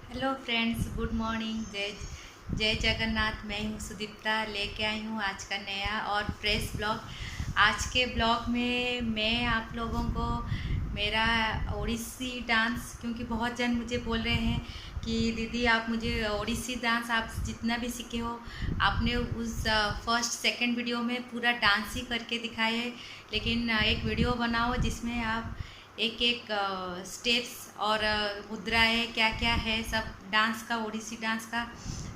Hello friends, good morning. जय जय जगन्नाथ। मैं हूँ सुदीप्ता, लेके आई हूँ आज का नया और फ्रेश ब्लॉग। आज के ब्लॉग में मैं आप लोगों को मेरा ओडिसी डांस, क्योंकि बहुत जन मुझे बोल रहे हैं कि दीदी आप मुझे ओडिसी डांस आप जितना भी सीखे हो आपने उस फर्स्ट सेकंड वीडियो में पूरा डांस ही करके दिखाए है, लेकिन एक वीडियो बनाओ जिसमें आप एक एक स्टेप्स और मुद्राएं क्या क्या है, सब डांस का, ओडिसी डांस का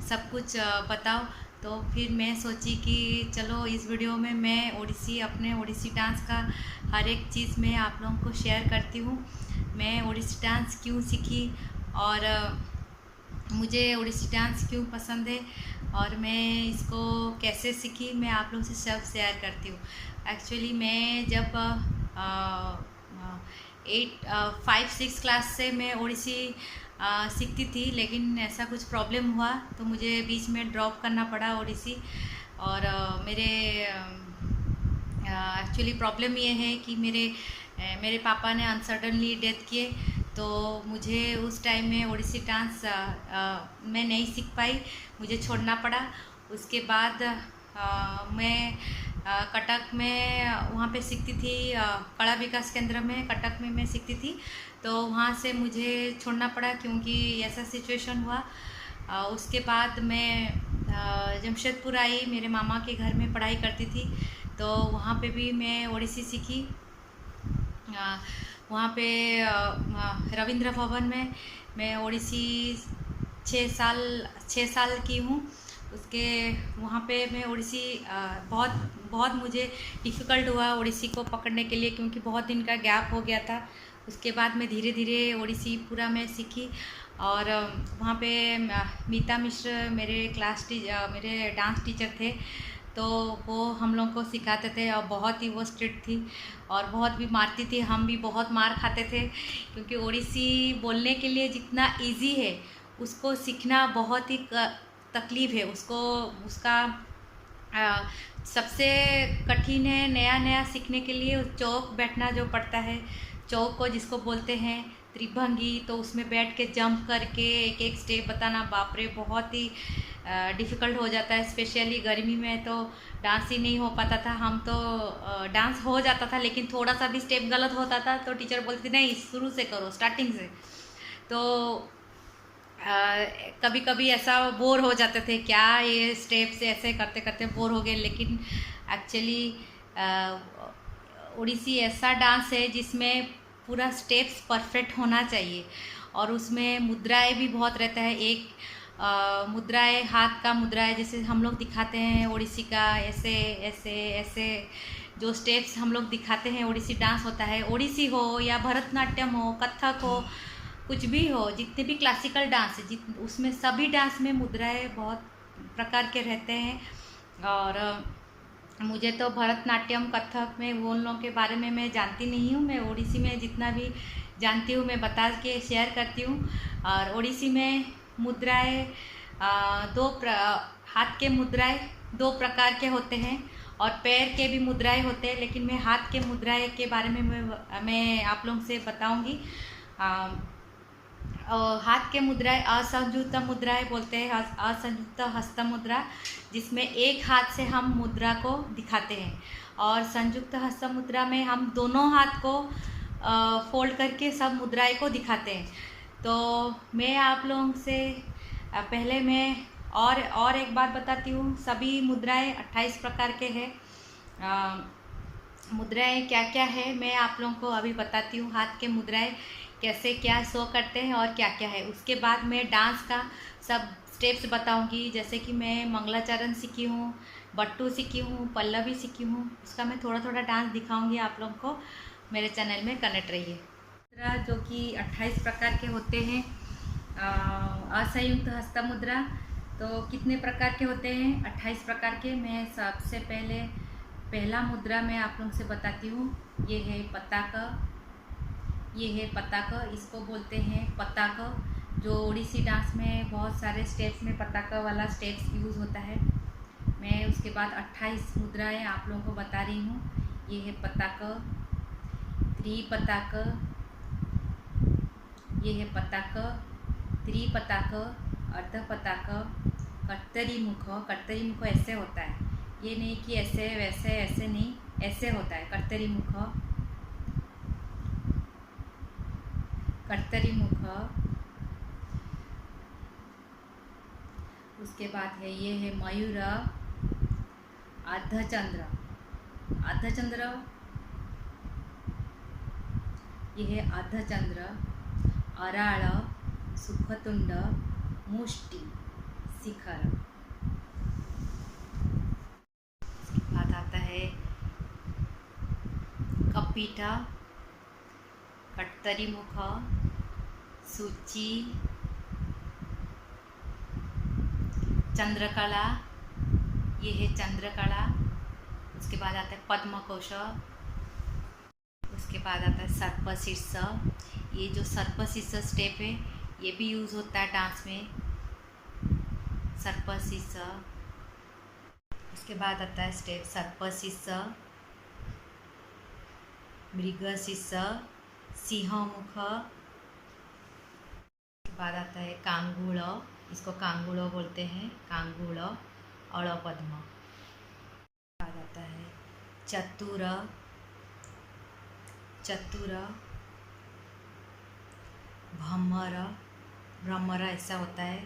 सब कुछ बताओ। तो फिर मैं सोची कि चलो इस वीडियो में मैं अपने ओडिसी डांस का हर एक चीज़ मैं आप लोगों को शेयर करती हूँ। मैं ओडिसी डांस क्यों सीखी और मुझे ओडिसी डांस क्यों पसंद है और मैं इसको कैसे सीखी, मैं आप लोगों से सब शेयर करती हूँ। एक्चुअली मैं जब 5-6 क्लास से मैं ओडिसी सीखती थी, लेकिन ऐसा कुछ प्रॉब्लम हुआ तो मुझे बीच में ड्रॉप करना पड़ा ओडिसी। और मेरे एक्चुअली प्रॉब्लम ये है कि मेरे पापा ने अनसडनली डेथ किए, तो मुझे उस टाइम में ओडिसी डांस मैं नहीं सीख पाई, मुझे छोड़ना पड़ा। उसके बाद मैं कटक में वहाँ पे सीखती थी, कला विकास केंद्र में कटक में मैं सीखती थी। तो वहाँ से मुझे छोड़ना पड़ा क्योंकि ऐसा सिचुएशन हुआ। उसके बाद मैं जमशेदपुर आई, मेरे मामा के घर में पढ़ाई करती थी, तो वहाँ पे भी मैं ओडिसी सीखी। वहाँ पे रविंद्र भवन में मैं ओडिसी 6 साल की हूँ। उसके वहाँ पे मैं ओडिसी बहुत बहुत मुझे डिफ़िकल्ट हुआ ओडिसी को पकड़ने के लिए, क्योंकि बहुत दिन का गैप हो गया था। उसके बाद मैं धीरे धीरे ओडिसी पूरा मैं सीखी। और वहाँ पे मीता मिश्र मेरे डांस टीचर थे, तो वो हम लोग को सिखाते थे और बहुत ही वो स्ट्रिक्ट थी और बहुत भी मारती थी, हम भी बहुत मार खाते थे। क्योंकि ओडिसी बोलने के लिए जितना इजी है उसको सीखना बहुत ही तकलीफ है। उसका आ, सबसे कठिन है नया नया सीखने के लिए चौक बैठना जो पड़ता है। चौक को जिसको बोलते हैं त्रिभंगी, तो उसमें बैठ के जंप करके एक एक स्टेप बताना, बाप रे बहुत ही डिफ़िकल्ट हो जाता है। स्पेशली गर्मी में तो डांस ही नहीं हो पाता था। हम तो डांस हो जाता था, लेकिन थोड़ा सा भी स्टेप गलत होता था तो टीचर बोलती थी नहीं शुरू से करो, स्टार्टिंग से। तो कभी कभी ऐसा बोर हो जाते थे, क्या ये स्टेप्स ऐसे करते करते बोर हो गए। लेकिन एक्चुअली ओडिसी ऐसा डांस है जिसमें पूरा स्टेप्स परफेक्ट होना चाहिए और उसमें मुद्राएं भी बहुत रहता है। एक मुद्राएं, हाथ का मुद्राएं जैसे हम लोग दिखाते हैं ओडिसी का, ऐसे ऐसे ऐसे जो स्टेप्स हम लोग दिखाते हैं ओडिसी डांस होता है। ओडिसी हो या भरतनाट्यम हो, कथक हो, कुछ भी हो, जितने भी क्लासिकल डांस है उसमें सभी डांस में मुद्राएं बहुत प्रकार के रहते हैं। और मुझे तो भरतनाट्यम, कथक में वो उन लोगों के बारे में मैं जानती नहीं हूँ। मैं ओडिसी में जितना भी जानती हूँ मैं बता के शेयर करती हूँ। और ओडिसी में मुद्राएं हाथ के मुद्राएं 2 प्रकार के होते हैं और पैर के भी मुद्राएं होते हैं, लेकिन मैं हाथ के मुद्राएं के बारे में मैं आप लोगों से बताऊंगी। हाथ के मुद्राएं असंयुक्त मुद्राएं बोलते हैं, असंयुक्त हस्त मुद्रा, जिसमें एक हाथ से हम मुद्रा को दिखाते हैं। और संयुक्त हस्त मुद्रा में हम दोनों हाथ को फोल्ड करके सब मुद्राएं को दिखाते हैं। तो मैं आप लोगों से पहले मैं और एक बात बताती हूँ। सभी मुद्राएं 28 प्रकार के हैं। मुद्राएं क्या क्या है मैं आप लोगों को अभी बताती हूँ। हाथ के मुद्राएं कैसे क्या शो करते हैं और क्या क्या है, उसके बाद मैं डांस का सब स्टेप्स बताऊंगी। जैसे कि मैं मंगलाचरण सीखी हूँ, बट्टू सीखी हूँ, पल्लवी सीखी हूँ, उसका मैं थोड़ा थोड़ा डांस दिखाऊंगी आप लोगों को। मेरे चैनल में कनेक्ट रहिए। मुद्रा जो कि 28 प्रकार के होते हैं। असंयुक्त हस्त मुद्रा तो कितने प्रकार के होते हैं? 28 प्रकार के। मैं सबसे पहला मुद्रा मैं आप लोगों से बताती हूँ। ये है पताक, ये है पताक, इसको बोलते हैं पताक। जो ओडिसी डांस में बहुत सारे स्टेप्स में पताक वाला स्टेप्स यूज़ होता है। मैं उसके बाद 28 मुद्राएं आप लोगों को बता रही हूँ। ये है पताक, त्रिपताक, ये है पताक, त्रिपताक, अर्धपताक, कर्तरी मुख। कर्तरी मुख ऐसे होता है, ये नहीं कि ऐसे वैसे, ऐसे नहीं, ऐसे होता है कर्तरी मुख। कर्तरी मुख। उसके बाद है ये है मयूर, अर्धचंद्र। अर्धचंद्र ये है अर्धचंद्र, अराळ, सुखतुंड, मुष्टि, शिखर। उसके बाद आता है कपीठ, कट्टरी मुख, सूची, चंद्रकला, ये है चंद्रकला। उसके बाद आता है पद्मकोश। उसके बाद आता है सर्पशीर्ष। ये जो सर्पशीर्ष स्टेप है ये भी यूज़ होता है डांस में, सर्पशीर्ष। उसके बाद आता है स्टेप सर्पशीर्ष, मृगशीर्ष, सिंहमुख। उसके बाद आता है कांगूल, इसको कांगूल बोलते हैं, कांगूल, अड़पद्म। बाद आता है चतुर, चतुर, भ्रमर। भ्रमर ऐसा होता है।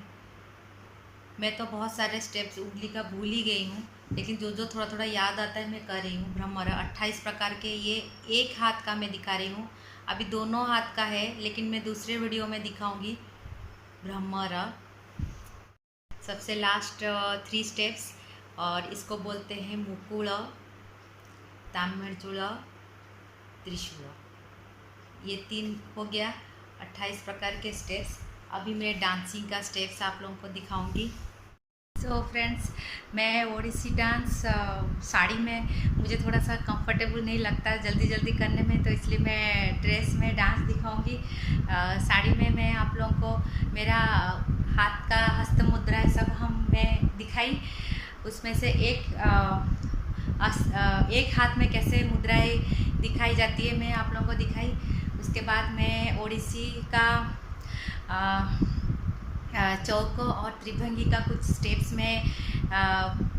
मैं तो बहुत सारे स्टेप्स उंगली का भूल ही गई हूँ, लेकिन जो जो थोड़ा थोड़ा याद आता है मैं कर रही हूँ। भ्रमर 28 प्रकार के, ये एक हाथ का मैं दिखा रही हूँ, अभी दोनों हाथ का है, लेकिन मैं दूसरे वीडियो में दिखाऊंगी। भ्रमर सबसे लास्ट 3 स्टेप्स, और इसको बोलते हैं मुकुल, ताम्रचूल, त्रिशूल। ये 3 हो गया 28 प्रकार के स्टेप्स। अभी मैं डांसिंग का स्टेप्स आप लोगों को दिखाऊंगी। सो फ्रेंड्स, मैं ओडिसी डांस साड़ी में मुझे थोड़ा सा कंफर्टेबल नहीं लगता जल्दी जल्दी करने में, तो इसलिए मैं ड्रेस में डांस दिखाऊंगी। साड़ी में मैं आप लोगों को मेरा हाथ का हस्त मुद्रा सब मैं दिखाई, उसमें से एक हाथ में कैसे मुद्राएं दिखाई जाती है मैं आप लोगों को दिखाई। उसके बाद मैं ओडिसी का चौको और त्रिभंगी का कुछ स्टेप्स में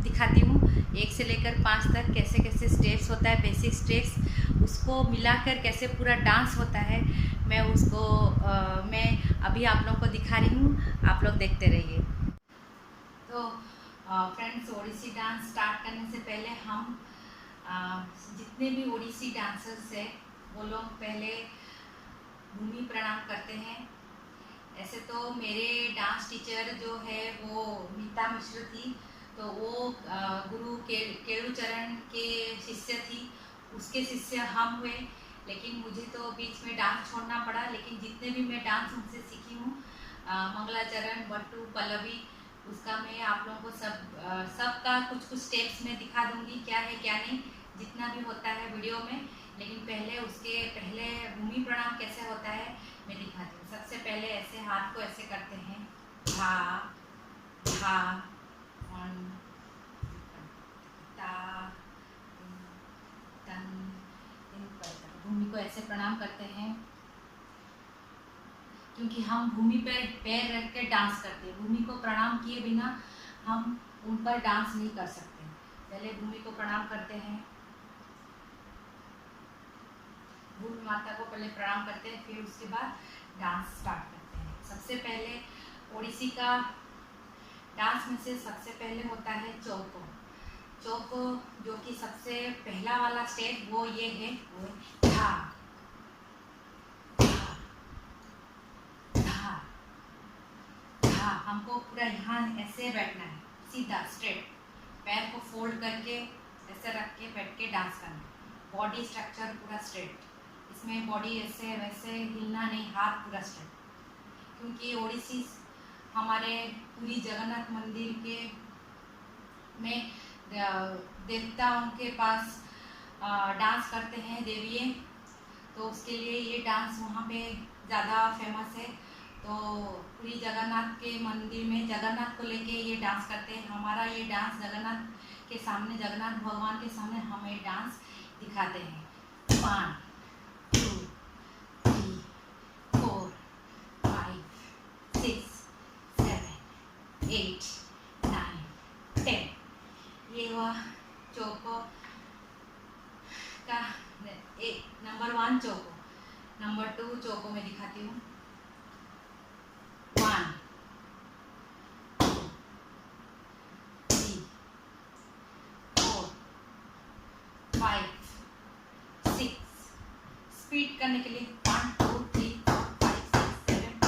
दिखाती हूँ। 1 से लेकर 5 तक कैसे कैसे स्टेप्स होता है, बेसिक स्टेप्स, उसको मिलाकर कैसे पूरा डांस होता है, मैं उसको मैं अभी आप लोगों को दिखा रही हूँ, आप लोग देखते रहिए। तो फ्रेंड्स, ओडिसी डांस स्टार्ट करने से पहले हम जितने भी ओडिसी डांसर्स हैं वो लोग पहले भूमि प्रणाम करते हैं। ऐसे तो मेरे डांस टीचर जो है वो मीता मिश्र थी, तो वो गुरु केलुचरण के शिष्य थी, उसके शिष्य हम हुए, लेकिन मुझे तो बीच में डांस छोड़ना पड़ा। लेकिन जितने भी मैं डांस उनसे सीखी हूँ, मंगलाचरण, बट्टू, पल्लवी, उसका मैं आप लोगों को सबका कुछ कुछ स्टेप्स में दिखा दूंगी, क्या है क्या नहीं, जितना भी होता है वीडियो में। लेकिन उसके पहले भूमि प्रणाम कैसे होता है मैं दिखाती हूँ। सबसे पहले ऐसे हाथ को ऐसे करते हैं, धा धा, भूमि को ऐसे प्रणाम करते हैं, क्योंकि हम भूमि पर पैर रख के डांस करते हैं। भूमि को प्रणाम किए बिना हम उन पर डांस नहीं कर सकते। पहले भूमि को प्रणाम करते हैं, भूमि माता को पहले प्रणाम करते हैं, फिर उसके बाद डांस स्टार्ट करते हैं। सबसे पहले ओडिसी का डांस में से सबसे पहले होता है चौको। चौको जो कि सबसे पहला वाला स्टेप वो ये है, वो धा धा धा। हमको पूरा यहाँ ऐसे बैठना है, सीधा स्ट्रेट, पैर को फोल्ड करके ऐसे रख के बैठ के डांस करना। बॉडी स्ट्रक्चर पूरा स्ट्रेट, इसमें बॉडी ऐसे वैसे हिलना नहीं, हाथ पूरा स्ट्रेट। क्योंकि ओडिसी हमारे पूरी जगन्नाथ मंदिर के में देवताओं के पास डांस करते हैं देवियाँ, तो उसके लिए ये डांस वहाँ पे ज़्यादा फेमस है। तो पूरी जगन्नाथ के मंदिर में जगन्नाथ को लेके ये डांस करते हैं। हमारा ये डांस जगन्नाथ के सामने, जगन्नाथ भगवान के सामने हम ये डांस दिखाते हैं। 1 2 3 4 5 6 8 9 10। ये हुआ चौको का नंबर 1 चौको। नंबर 2 चौको में दिखाती हूँ। 1 3 4 5 6। स्पीड करने के लिए 1 2 3 4 5 6 7 8 9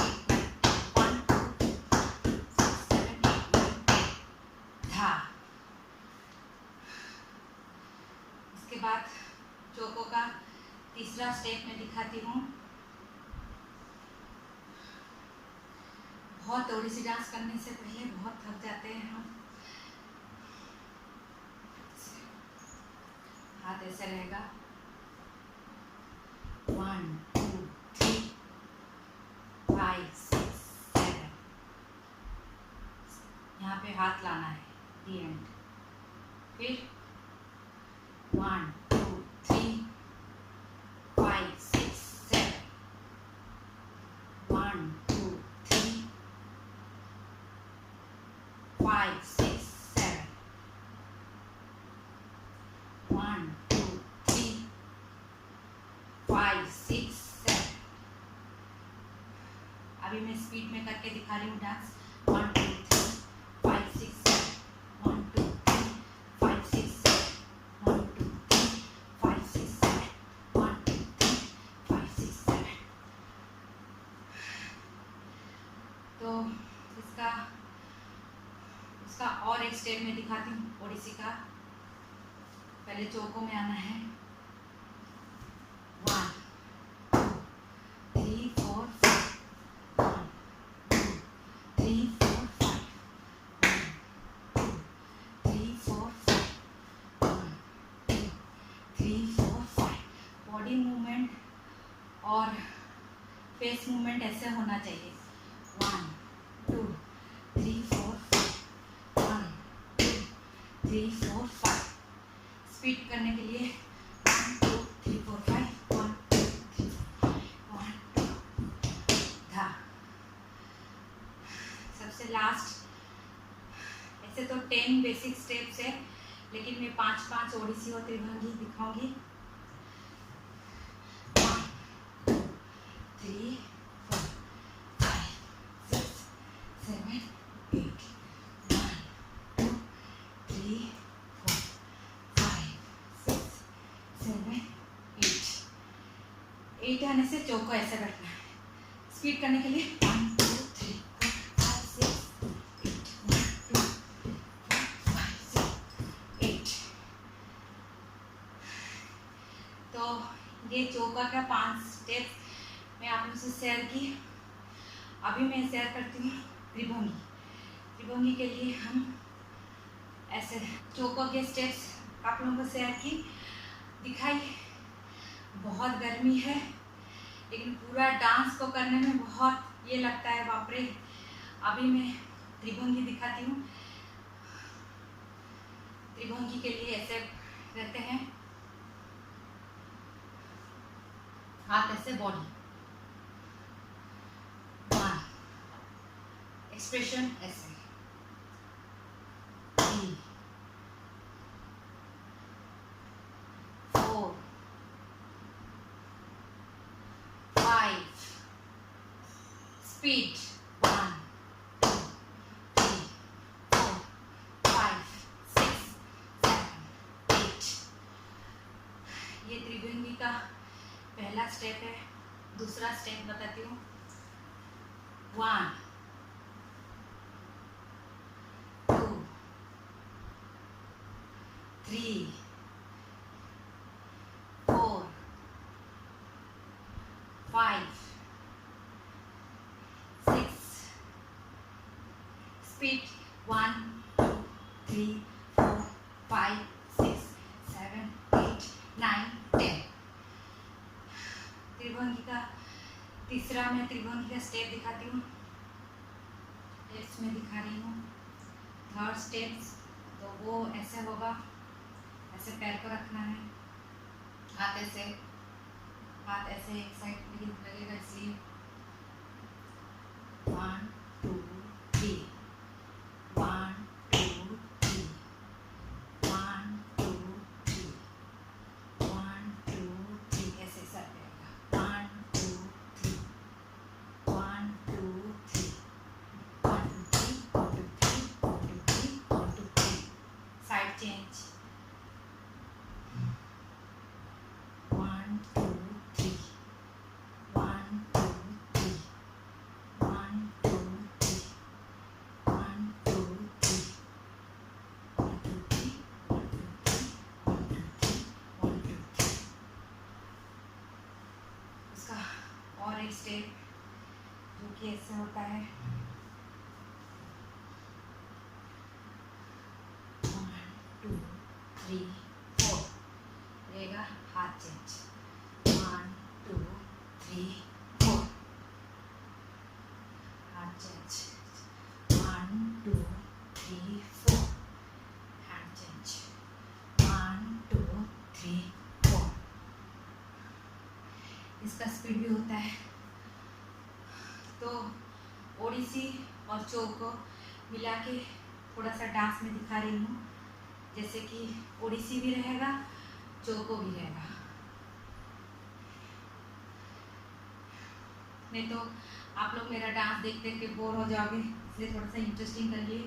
1 2 3 4 5 6 7 8 9 10। धा। इसके बाद चौको का तीसरा स्टेप में दिखाती हूँ। बहुत ओडिसी डांस करने से पहले बहुत थक जाते हैं हम। हाथ ऐसे रहेगा। 1 2 3 5 6 7। यहाँ पे हाथ लाना है। दी एंड। फिर 1 2 3 5 6 7। 1 2 3 5 6 7। 1 2 3 5 6 7। अभी मैं स्पीड में करके दिखा रही हूँ डांस। 1 2 3 5 6 7। 1 2 3 5 6 7। 1 2 3 5 6 7। 1 2 3 5 6 7। तो इसका और एक स्टेप में दिखाती हूँ ओडिसी का। पहले चौको में आना है। 1 2 3 4 5। 1 2 3 4 5। 1 2 3 4 5। 1 2 3 4 5। बॉडी मूवमेंट और फेस मूवमेंट ऐसे होना चाहिए। 1 2 3 4 5। 1 2 3 4 5। स्पीड करने के लिए 1 2 3 4 5। 1 2 3 1 2 धा। सबसे लास्ट, ऐसे तो 10 बेसिक स्टेप्स है, लेकिन मैं 5 ओडिसी और त्रिभंगी दिखाऊंगी। 1 2 3 4 5 6 7 8। 1 2 3 4 5 6 7 8। 8 आने से चौको ऐसे बैठना है। स्पीड करने के लिए 1 2 3 4 5 6 8। 1 2 4 5 6 8। तो ये चौका का 5 स्टेप्स मैं आप लोगों से शेयर की। अभी मैं शेयर करती हूँ त्रिभंगी। त्रिभंगी के लिए हम ऐसे चौको के स्टेप्स आप लोगों को शेयर की, दिखाई। बहुत गर्मी है, लेकिन पूरा डांस को करने में बहुत ये लगता है, बाप रे। अभी मैं त्रिभंगी दिखाती हूँ। त्रिभंगी के लिए ऐसे रहते हैं, हाथ ऐसे, बॉडी 1, एक्सप्रेशन ऐसे 3 4 5। स्पीड 1 2 3 4 5 6 7 8। ये त्रिभंगी का पहला स्टेप है। दूसरा स्टेप बताती हूँ। 1 2 3 4 5 6। स्पीड 1 2 3 4 5 6 7 8 9 10। त्रिभंगी का तीसरा मैं त्रिभंगी का स्टेप दिखाती हूँ। स्टेप्स में दिखा रही हूँ। थर्ड स्टेप्स तो वो ऐसे होगा, ऐसे पैर को रखना है, हाथ ऐसे, हाथ ऐसे एक साइड लगेगा, इसलिए 1 2 3 स्टेप जो कि ऐसे होता है। 1 2 3 4 रहेगा, हाथ चेंज। 1 2 3 4 हाथ चेंज। 1 2 3 4 hand change. 1 2 3 4। इसका स्पीड भी होता है। तो ओडिसी और चोको मिला के थोड़ा सा डांस में दिखा रही हूँ, जैसे कि ओडिसी भी रहेगा, चोको भी रहेगा। नहीं तो आप लोग मेरा डांस देख देख के बोर हो जाओगे, इसलिए थोड़ा सा इंटरेस्टिंग कर लिए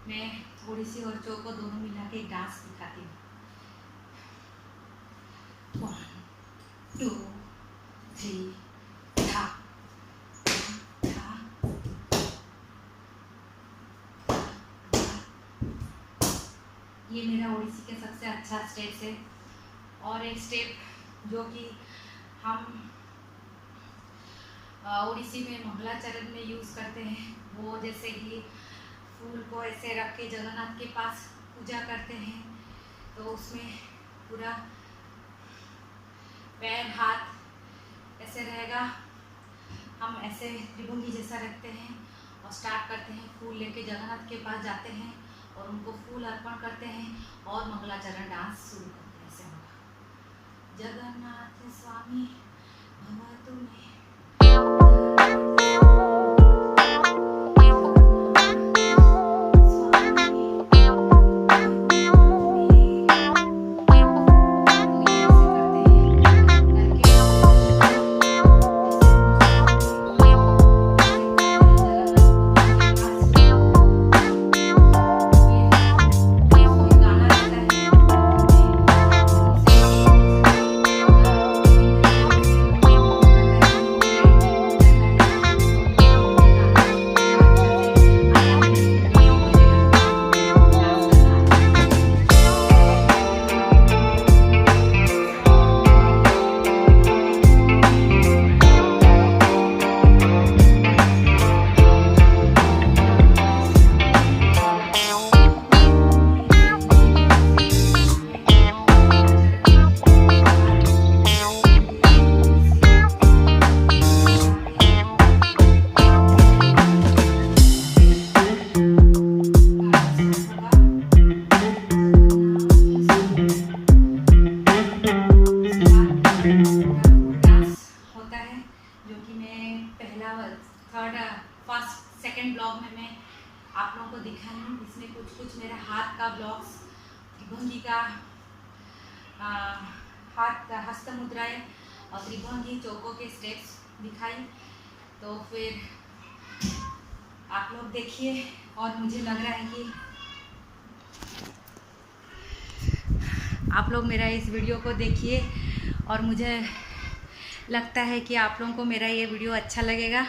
मैं ओडिसी और चोको दोनों मिला के एक डांस दिखाती हूँ। 1 2 3 था था। ये मेरा ओडिसी के सबसे अच्छा स्टेप है। और एक स्टेप जो कि हम ओडिसी में मंगलाचरण में यूज़ करते हैं, वो जैसे कि फूल को ऐसे रख के जगन्नाथ के पास पूजा करते हैं, तो उसमें पूरा पैर हाथ ऐसे रहेगा। हम ऐसे त्रिभुंगी जैसा रखते हैं और स्टार्ट करते हैं, फूल लेके जगन्नाथ के पास जाते हैं और उनको फूल अर्पण करते हैं और मंगलाचरण डांस शुरू करते हैं। ऐसे होगा, जगन्नाथ स्वामी भवतु मे। फर्स्ट सेकंड ब्लॉग में मैं आप लोगों को दिखाई हूँ। इसमें कुछ मेरा हाथ का ब्लॉग्स, त्रिभंगी का हाथ का हस्त मुद्राएं और त्रिभंगी चोको के स्टेप्स दिखाई। तो फिर आप लोग देखिए, और मुझे लग रहा है कि आप लोग मेरा इस वीडियो को देखिए और मुझे लगता है कि आप लोगों को मेरा ये वीडियो अच्छा लगेगा,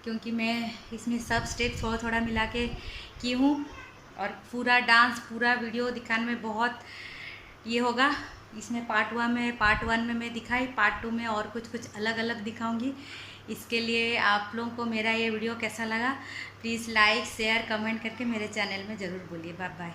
क्योंकि मैं इसमें सब स्टेप थोड़ा थोड़ा मिला के की हूँ और पूरा डांस पूरा वीडियो दिखाने में बहुत ये होगा। इसमें पार्ट 1 में मैं दिखाई, पार्ट 2 में और कुछ अलग अलग दिखाऊंगी। इसके लिए आप लोगों को मेरा ये वीडियो कैसा लगा प्लीज़ लाइक शेयर कमेंट करके मेरे चैनल में ज़रूर बोलिए। Bye bye.